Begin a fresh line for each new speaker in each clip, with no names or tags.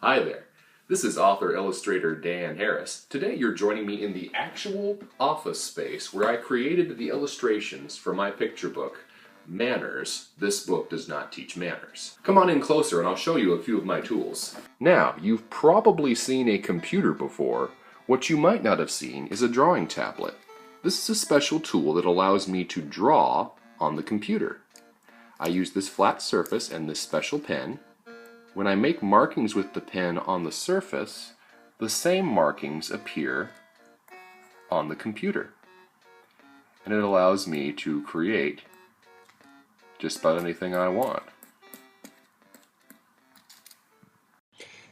Hi there. This is author-illustrator Dan Harris. Today you're joining me in the actual office space where I created the illustrations for my picture book, Manners. This book does not teach manners. Come on in closer and I'll show you a few of my tools. Now, you've probably seen a computer before. What you might not have seen is a drawing tablet. This is a special tool that allows me to draw on the computer. I use this flat surface and this special pen. When I make markings with the pen on the surface, the same markings appear on the computer. And it allows me to create just about anything I want.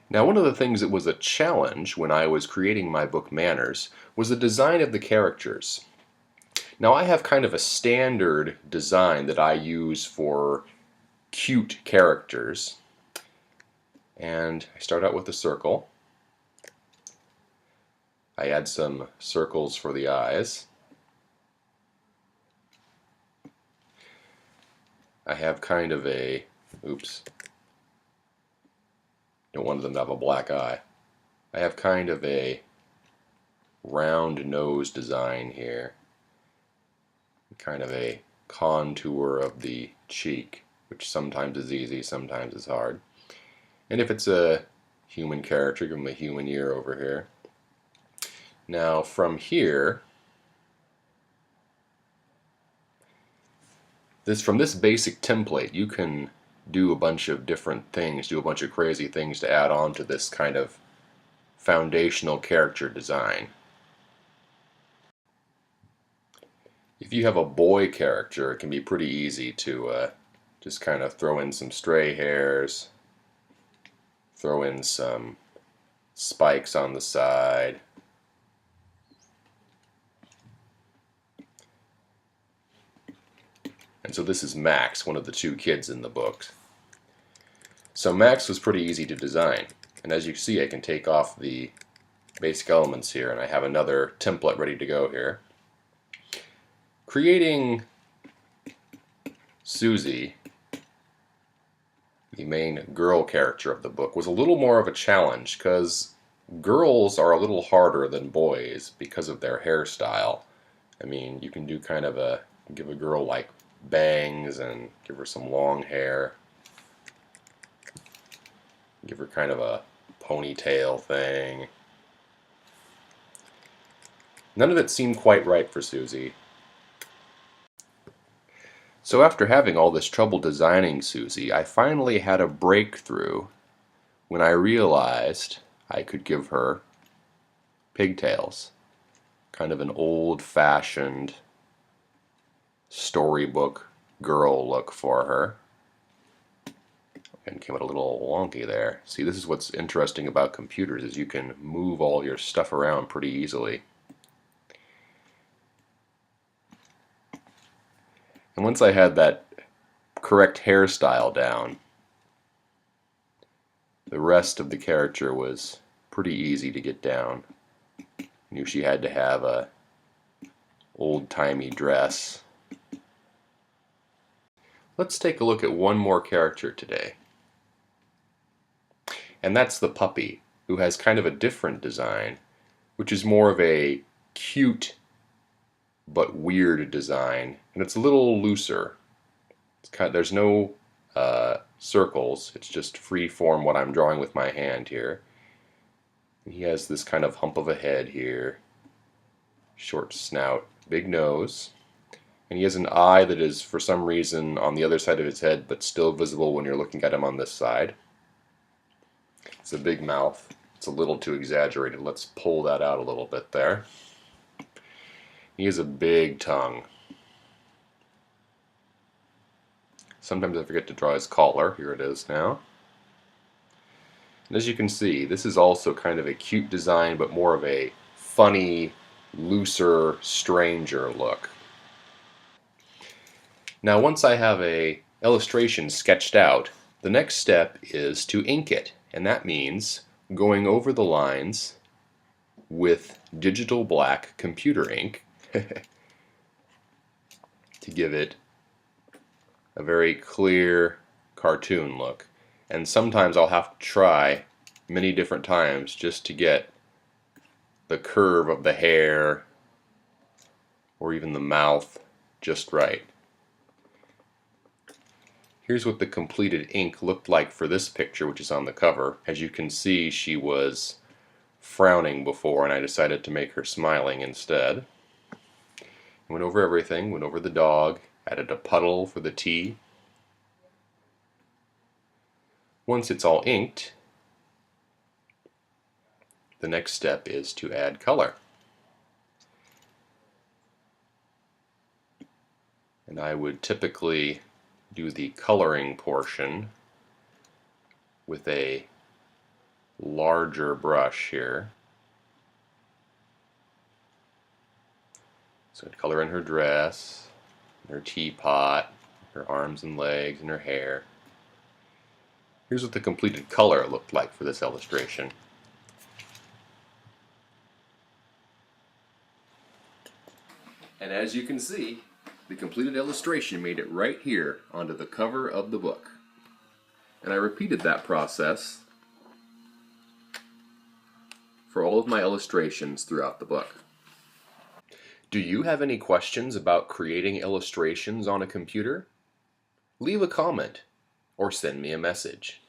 Now, one of the things that was a challenge when I was creating my book Manners was the design of the characters. Now, I have kind of a standard design that I use for cute characters. And I start out with a circle. I add some circles for the eyes. I have kind of a, don't want them to have a black eye. I have kind of a round nose design here. Kind of a contour of the cheek, which sometimes is easy, sometimes is hard. And if it's a human character, give them a human ear over here. Now from here, from this basic template, you can do a bunch of different things, do a bunch of crazy things to add on to this kind of foundational character design. If you have a boy character, it can be pretty easy to just kind of throw in some stray hairs, throw in some spikes on the side. And so this is Max, one of the two kids in the book. So Max was pretty easy to design. And as you can see, I can take off the basic elements here, and I have another template ready to go here. Creating Susie, the main girl character of the book, was a little more of a challenge because girls are a little harder than boys because of their hairstyle. I mean, you can do kind of give a girl like bangs and give her some long hair. Give her kind of a ponytail thing. None of it seemed quite right for Susie. So after having all this trouble designing Susie, I finally had a breakthrough when I realized I could give her pigtails. Kind of an old-fashioned storybook girl look for her. And came out a little wonky there. See, this is what's interesting about computers, is you can move all your stuff around pretty easily. And once I had that correct hairstyle down, the rest of the character was pretty easy to get down. Knew she had to have a old-timey dress. Let's take a look at one more character today. And that's the puppy, who has kind of a different design, which is more of a cute but weird design, and it's a little looser. There's no circles, it's just free form what I'm drawing with my hand here. And he has this kind of hump of a head here, short snout, big nose, and he has an eye that is for some reason on the other side of his head but still visible when you're looking at him on this side. It's a big mouth. It's a little too exaggerated. Let's pull that out a little bit there. He has a big tongue. Sometimes I forget to draw his collar. Here it is now. And as you can see, this is also kind of a cute design, but more of a funny, looser, stranger look. Now, once I have a illustration sketched out, the next step is to ink it. And that means going over the lines with digital black computer ink to give it a very clear cartoon look. And sometimes I'll have to try many different times just to get the curve of the hair or even the mouth just right. Here's what the completed ink looked like for this picture, which is on the cover. As you can see, she was frowning before, and I decided to make her smiling instead. Went over everything, went over the dog, added a puddle for the tea. Once it's all inked, the next step is to add color. And I would typically do the coloring portion with a larger brush here. So I'd color in her dress, her teapot, her arms and legs, and her hair. Here's what the completed color looked like for this illustration. And as you can see, the completed illustration made it right here onto the cover of the book. And I repeated that process for all of my illustrations throughout the book. Do you have any questions about creating illustrations on a computer? Leave a comment or send me a message.